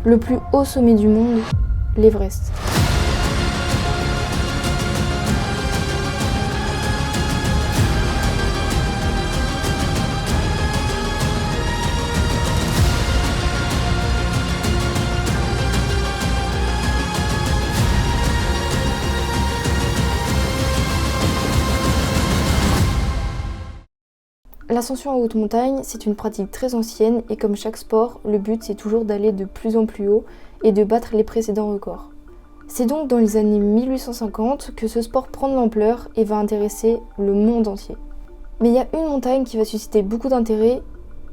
Le plus haut sommet du monde, l'Everest. L'ascension en haute montagne, c'est une pratique très ancienne et comme chaque sport, le but c'est toujours d'aller de plus en plus haut et de battre les précédents records. C'est donc dans les années 1850 que ce sport prend de l'ampleur et va intéresser le monde entier. Mais il y a une montagne qui va susciter beaucoup d'intérêt,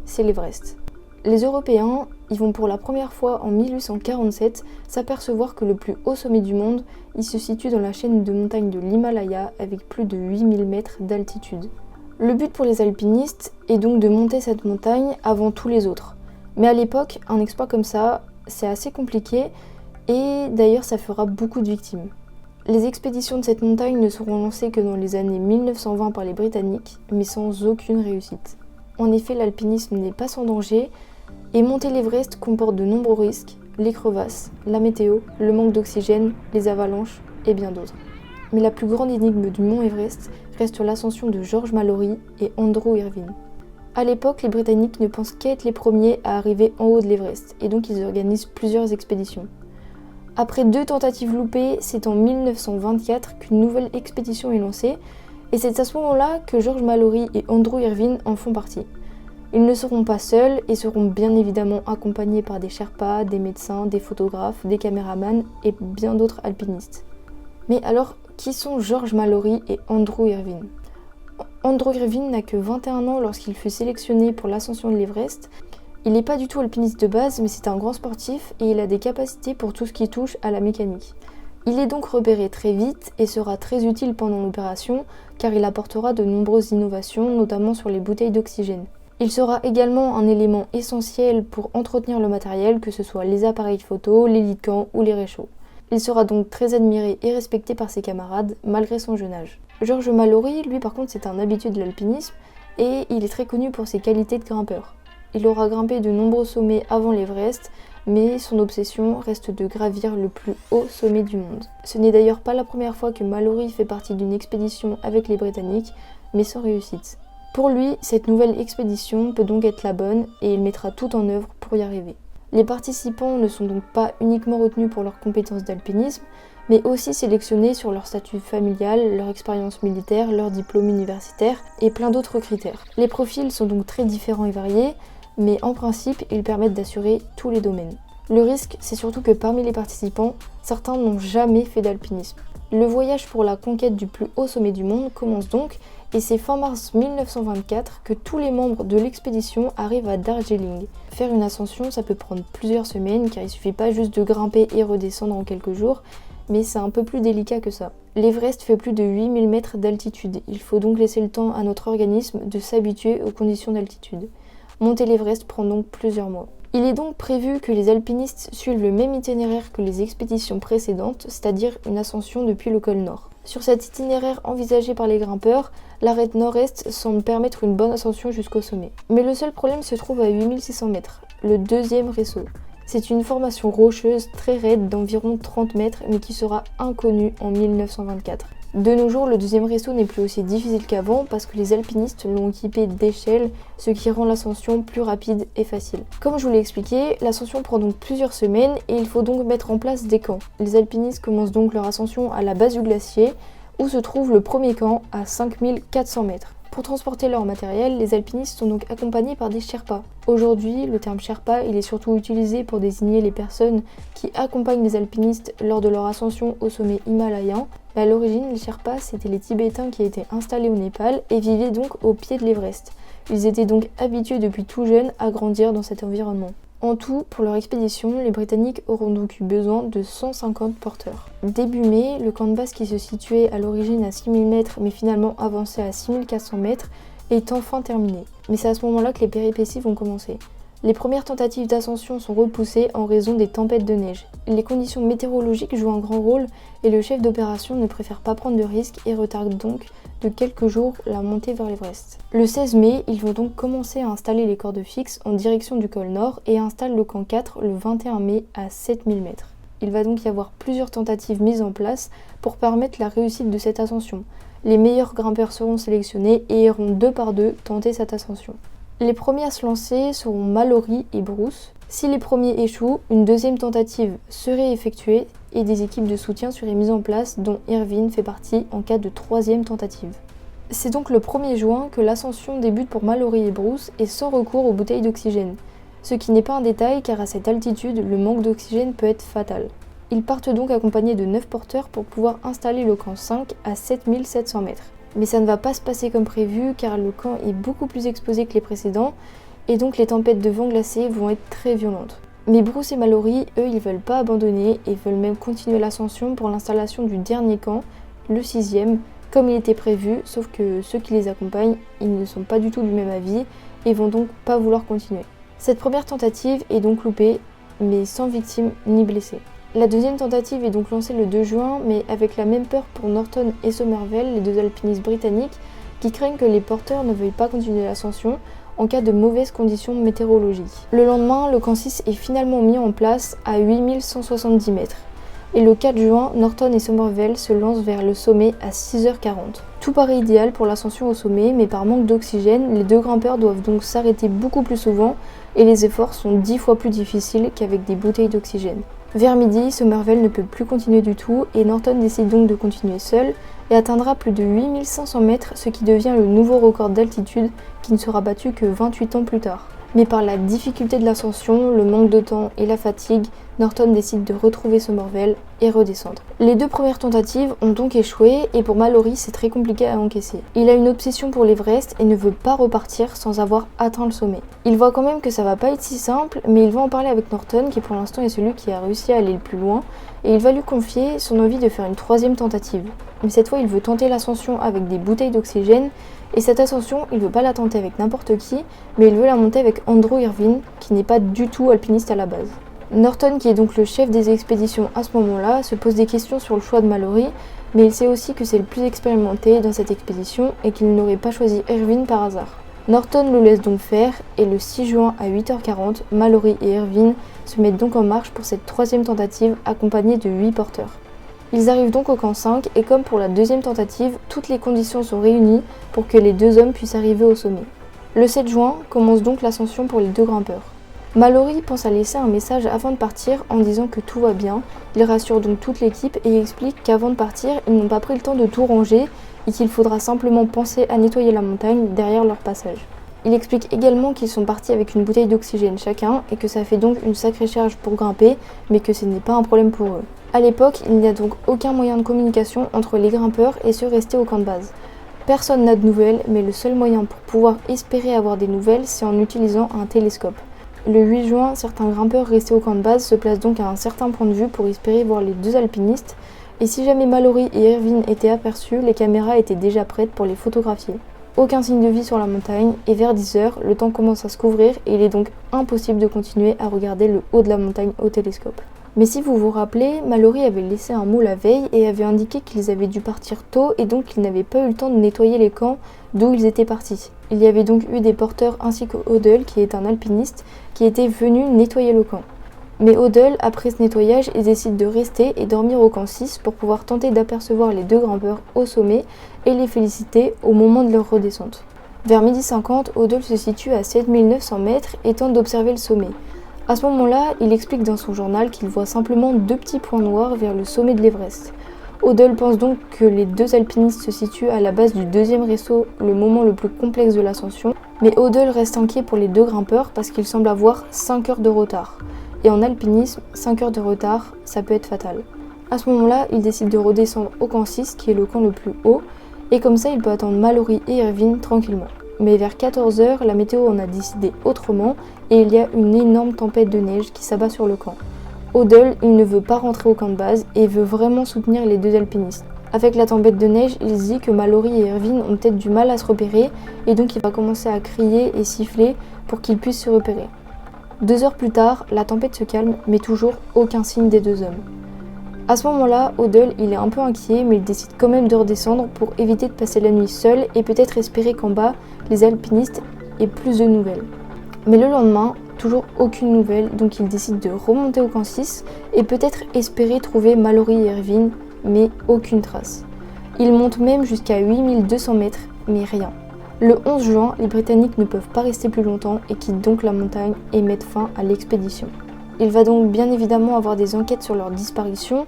c'est l'Everest. Les Européens, ils vont pour la première fois en 1847 s'apercevoir que le plus haut sommet du monde, il se situe dans la chaîne de montagnes de l'Himalaya avec plus de 8000 mètres d'altitude. Le but pour les alpinistes est donc de monter cette montagne avant tous les autres. Mais à l'époque, un exploit comme ça, c'est assez compliqué et d'ailleurs ça fera beaucoup de victimes. Les expéditions de cette montagne ne seront lancées que dans les années 1920 par les Britanniques, mais sans aucune réussite. En effet, l'alpinisme n'est pas sans danger et monter l'Everest comporte de nombreux risques, les crevasses, la météo, le manque d'oxygène, les avalanches et bien d'autres. Mais la plus grande énigme du mont Everest reste l'ascension de George Mallory et Andrew Irvine. À l'époque, les Britanniques ne pensent qu'à être les premiers à arriver en haut de l'Everest, et donc ils organisent plusieurs expéditions. Après 2 tentatives loupées, c'est en 1924 qu'une nouvelle expédition est lancée, et c'est à ce moment-là que George Mallory et Andrew Irvine en font partie. Ils ne seront pas seuls et seront bien évidemment accompagnés par des Sherpas, des médecins, des photographes, des caméramans et bien d'autres alpinistes. Mais alors, qui sont George Mallory et Andrew Irvine ? Andrew Irvine n'a que 21 ans lorsqu'il fut sélectionné pour l'ascension de l'Everest. Il n'est pas du tout alpiniste de base, mais c'est un grand sportif et il a des capacités pour tout ce qui touche à la mécanique. Il est donc repéré très vite et sera très utile pendant l'opération car il apportera de nombreuses innovations, notamment sur les bouteilles d'oxygène. Il sera également un élément essentiel pour entretenir le matériel, que ce soit les appareils photo, les lits de camp ou les réchauds. Il sera donc très admiré et respecté par ses camarades, malgré son jeune âge. George Mallory, lui par contre, c'est un habitué de l'alpinisme et il est très connu pour ses qualités de grimpeur. Il aura grimpé de nombreux sommets avant l'Everest, mais son obsession reste de gravir le plus haut sommet du monde. Ce n'est d'ailleurs pas la première fois que Mallory fait partie d'une expédition avec les Britanniques, mais sans réussite. Pour lui, cette nouvelle expédition peut donc être la bonne et il mettra tout en œuvre pour y arriver. Les participants ne sont donc pas uniquement retenus pour leurs compétences d'alpinisme, mais aussi sélectionnés sur leur statut familial, leur expérience militaire, leur diplôme universitaire et plein d'autres critères. Les profils sont donc très différents et variés, mais en principe, ils permettent d'assurer tous les domaines. Le risque, c'est surtout que parmi les participants, certains n'ont jamais fait d'alpinisme. Le voyage pour la conquête du plus haut sommet du monde commence donc, et c'est fin mars 1924 que tous les membres de l'expédition arrivent à Darjeeling. Faire une ascension, ça peut prendre plusieurs semaines car il suffit pas juste de grimper et redescendre en quelques jours, mais c'est un peu plus délicat que ça. L'Everest fait plus de 8000 mètres d'altitude, il faut donc laisser le temps à notre organisme de s'habituer aux conditions d'altitude. Monter l'Everest prend donc plusieurs mois. Il est donc prévu que les alpinistes suivent le même itinéraire que les expéditions précédentes, c'est-à-dire une ascension depuis le col Nord. Sur cet itinéraire envisagé par les grimpeurs, l'arête nord-est semble permettre une bonne ascension jusqu'au sommet. Mais le seul problème se trouve à 8600 mètres, le deuxième réseau. C'est une formation rocheuse très raide d'environ 30 mètres mais qui sera inconnue en 1924. De nos jours, le deuxième réseau n'est plus aussi difficile qu'avant parce que les alpinistes l'ont équipé d'échelles, ce qui rend l'ascension plus rapide et facile. Comme je vous l'ai expliqué, l'ascension prend donc plusieurs semaines et il faut donc mettre en place des camps. Les alpinistes commencent donc leur ascension à la base du glacier où se trouve le premier camp à 5400 mètres. Pour transporter leur matériel, les alpinistes sont donc accompagnés par des Sherpas. Aujourd'hui, le terme Sherpa, il est surtout utilisé pour désigner les personnes qui accompagnent les alpinistes lors de leur ascension au sommet himalayen. Mais à l'origine, les Sherpas, c'était les Tibétains qui étaient installés au Népal et vivaient donc au pied de l'Everest. Ils étaient donc habitués depuis tout jeunes à grandir dans cet environnement. En tout, pour leur expédition, les Britanniques auront donc eu besoin de 150 porteurs. Début mai, le camp de base qui se situait à l'origine à 6000 mètres mais finalement avancé à 6400 mètres est enfin terminé. Mais c'est à ce moment-là que les péripéties vont commencer. Les premières tentatives d'ascension sont repoussées en raison des tempêtes de neige. Les conditions météorologiques jouent un grand rôle et le chef d'opération ne préfère pas prendre de risques et retarde donc de quelques jours la montée vers l'Everest. Le 16 mai, ils vont donc commencer à installer les cordes fixes en direction du col nord et installent le camp 4 le 21 mai à 7000 mètres. Il va donc y avoir plusieurs tentatives mises en place pour permettre la réussite de cette ascension. Les meilleurs grimpeurs seront sélectionnés et iront 2 par 2 tenter cette ascension. Les premiers à se lancer seront Mallory et Bruce. Si les premiers échouent, une deuxième tentative serait effectuée et des équipes de soutien seraient mises en place dont Irvine fait partie en cas de troisième tentative. C'est donc le 1er juin que l'ascension débute pour Mallory et Bruce et sans recours aux bouteilles d'oxygène. Ce qui n'est pas un détail car à cette altitude, le manque d'oxygène peut être fatal. Ils partent donc accompagnés de 9 porteurs pour pouvoir installer le camp 5 à 7700 mètres. Mais ça ne va pas se passer comme prévu car le camp est beaucoup plus exposé que les précédents et donc les tempêtes de vent glacé vont être très violentes. Mais Bruce et Mallory, eux, ils veulent pas abandonner et veulent même continuer l'ascension pour l'installation du dernier camp, le 6e, comme il était prévu, sauf que ceux qui les accompagnent, ils ne sont pas du tout du même avis et vont donc pas vouloir continuer. Cette première tentative est donc loupée, mais sans victime ni blessés. La deuxième tentative est donc lancée le 2 juin, mais avec la même peur pour Norton et Somervell, les deux alpinistes britanniques, qui craignent que les porteurs ne veuillent pas continuer l'ascension en cas de mauvaises conditions météorologiques. Le lendemain, le camp 6 est finalement mis en place à 8170 mètres. Et le 4 juin, Norton et Somervell se lancent vers le sommet à 6h40. Tout paraît idéal pour l'ascension au sommet, mais par manque d'oxygène, les deux grimpeurs doivent donc s'arrêter beaucoup plus souvent et les efforts sont 10 fois plus difficiles qu'avec des bouteilles d'oxygène. Vers midi, Somervell ne peut plus continuer du tout et Norton décide donc de continuer seul et atteindra plus de 8500 mètres, ce qui devient le nouveau record d'altitude qui ne sera battu que 28 ans plus tard. Mais par la difficulté de l'ascension, le manque de temps et la fatigue, Norton décide de retrouver Somervell et redescendre. Les deux premières tentatives ont donc échoué et pour Mallory c'est très compliqué à encaisser. Il a une obsession pour l'Everest et ne veut pas repartir sans avoir atteint le sommet. Il voit quand même que ça va pas être si simple, mais il va en parler avec Norton qui pour l'instant est celui qui a réussi à aller le plus loin et il va lui confier son envie de faire une troisième tentative. Mais cette fois il veut tenter l'ascension avec des bouteilles d'oxygène et cette ascension il veut pas la tenter avec n'importe qui, mais il veut la monter avec Andrew Irvine qui n'est pas du tout alpiniste à la base. Norton, qui est donc le chef des expéditions à ce moment-là, se pose des questions sur le choix de Mallory, mais il sait aussi que c'est le plus expérimenté dans cette expédition et qu'il n'aurait pas choisi Irvine par hasard. Norton le laisse donc faire et le 6 juin à 8h40, Mallory et Irvine se mettent donc en marche pour cette troisième tentative accompagnés de 8 porteurs. Ils arrivent donc au camp 5 et comme pour la deuxième tentative, toutes les conditions sont réunies pour que les deux hommes puissent arriver au sommet. Le 7 juin commence donc l'ascension pour les deux grimpeurs. Mallory pense à laisser un message avant de partir en disant que tout va bien. Il rassure donc toute l'équipe et explique qu'avant de partir, ils n'ont pas pris le temps de tout ranger et qu'il faudra simplement penser à nettoyer la montagne derrière leur passage. Il explique également qu'ils sont partis avec une bouteille d'oxygène chacun et que ça fait donc une sacrée charge pour grimper, mais que ce n'est pas un problème pour eux. À l'époque, il n'y a donc aucun moyen de communication entre les grimpeurs et ceux restés au camp de base. Personne n'a de nouvelles, mais le seul moyen pour pouvoir espérer avoir des nouvelles, c'est en utilisant un télescope. Le 8 juin, certains grimpeurs restés au camp de base se placent donc à un certain point de vue pour espérer voir les deux alpinistes, et si jamais Mallory et Irvine étaient aperçus, les caméras étaient déjà prêtes pour les photographier. Aucun signe de vie sur la montagne, et vers 10h, le temps commence à se couvrir et il est donc impossible de continuer à regarder le haut de la montagne au télescope. Mais si vous vous rappelez, Mallory avait laissé un mot la veille et avait indiqué qu'ils avaient dû partir tôt et donc qu'ils n'avaient pas eu le temps de nettoyer les camps d'où ils étaient partis. Il y avait donc eu des porteurs ainsi qu'Odell, qui est un alpiniste, qui était venu nettoyer le camp. Mais Odell, après ce nettoyage, il décide de rester et dormir au camp 6 pour pouvoir tenter d'apercevoir les deux grimpeurs au sommet et les féliciter au moment de leur redescente. Vers 12h50, Odell se situe à 7900 mètres et tente d'observer le sommet. À ce moment-là, il explique dans son journal qu'il voit simplement 2 petits points noirs vers le sommet de l'Everest. Odell pense donc que les deux alpinistes se situent à la base du deuxième réseau, le moment le plus complexe de l'ascension, mais Odell reste inquiet pour les deux grimpeurs parce qu'il semble avoir 5 heures de retard. Et en alpinisme, 5 heures de retard, ça peut être fatal. À ce moment-là, il décide de redescendre au camp 6, qui est le camp le plus haut, et comme ça il peut attendre Mallory et Irvine tranquillement. Mais vers 14h, la météo en a décidé autrement et il y a une énorme tempête de neige qui s'abat sur le camp. Odell, il ne veut pas rentrer au camp de base et veut vraiment soutenir les deux alpinistes. Avec la tempête de neige, il se dit que Mallory et Irvine ont peut-être du mal à se repérer et donc il va commencer à crier et siffler pour qu'ils puissent se repérer. 2 heures plus tard, la tempête se calme, mais toujours aucun signe des deux hommes. À ce moment-là, Odell, il est un peu inquiet, mais il décide quand même de redescendre pour éviter de passer la nuit seul et peut-être espérer qu'en bas, les alpinistes aient plus de nouvelles. Mais le lendemain, toujours aucune nouvelle, donc il décide de remonter au camp 6 et peut-être espérer trouver Mallory et Irvine, mais aucune trace. Il monte même jusqu'à 8200 mètres, mais rien. Le 11 juin, les Britanniques ne peuvent pas rester plus longtemps et quittent donc la montagne et mettent fin à l'expédition. Il va donc bien évidemment avoir des enquêtes sur leur disparition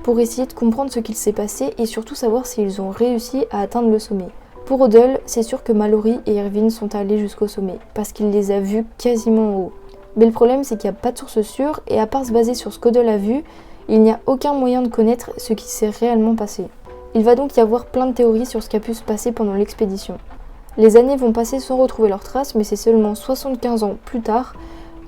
pour essayer de comprendre ce qu'il s'est passé et surtout savoir s'ils ont réussi à atteindre le sommet. Pour Odell, c'est sûr que Mallory et Irvine sont allés jusqu'au sommet parce qu'il les a vus quasiment en haut. Mais le problème, c'est qu'il n'y a pas de source sûre et à part se baser sur ce qu'Odell a vu, il n'y a aucun moyen de connaître ce qui s'est réellement passé. Il va donc y avoir plein de théories sur ce qui a pu se passer pendant l'expédition. Les années vont passer sans retrouver leurs traces, mais c'est seulement 75 ans plus tard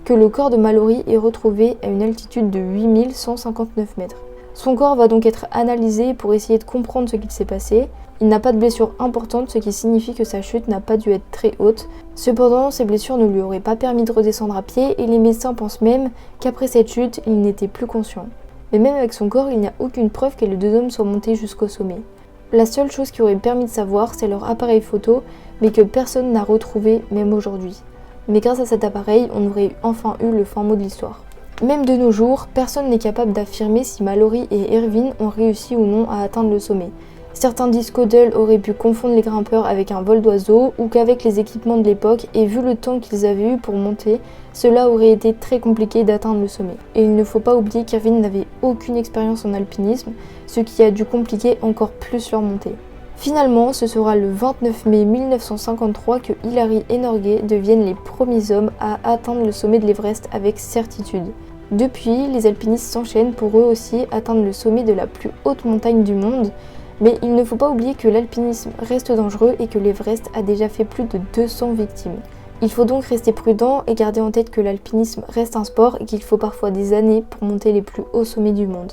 que le corps de Mallory est retrouvé à une altitude de 8159 mètres. Son corps va donc être analysé pour essayer de comprendre ce qu'il s'est passé. Il n'a pas de blessures importantes, ce qui signifie que sa chute n'a pas dû être très haute. Cependant, ces blessures ne lui auraient pas permis de redescendre à pied et les médecins pensent même qu'après cette chute, il n'était plus conscient. Mais même avec son corps, il n'y a aucune preuve que les deux hommes soient montés jusqu'au sommet. La seule chose qui aurait permis de savoir, c'est leur appareil photo, mais que personne n'a retrouvé même aujourd'hui. Mais grâce à cet appareil, on aurait enfin eu le fin mot de l'histoire. Même de nos jours, personne n'est capable d'affirmer si Mallory et Irvine ont réussi ou non à atteindre le sommet. Certains disent qu'Odell aurait pu confondre les grimpeurs avec un vol d'oiseau ou qu'avec les équipements de l'époque et vu le temps qu'ils avaient eu pour monter, cela aurait été très compliqué d'atteindre le sommet. Et il ne faut pas oublier qu'Irvine n'avait aucune expérience en alpinisme, ce qui a dû compliquer encore plus leur montée. Finalement, ce sera le 29 mai 1953 que Hillary et Norgay deviennent les premiers hommes à atteindre le sommet de l'Everest avec certitude. Depuis, les alpinistes s'enchaînent pour eux aussi atteindre le sommet de la plus haute montagne du monde, mais il ne faut pas oublier que l'alpinisme reste dangereux et que l'Everest a déjà fait plus de 200 victimes. Il faut donc rester prudent et garder en tête que l'alpinisme reste un sport et qu'il faut parfois des années pour monter les plus hauts sommets du monde.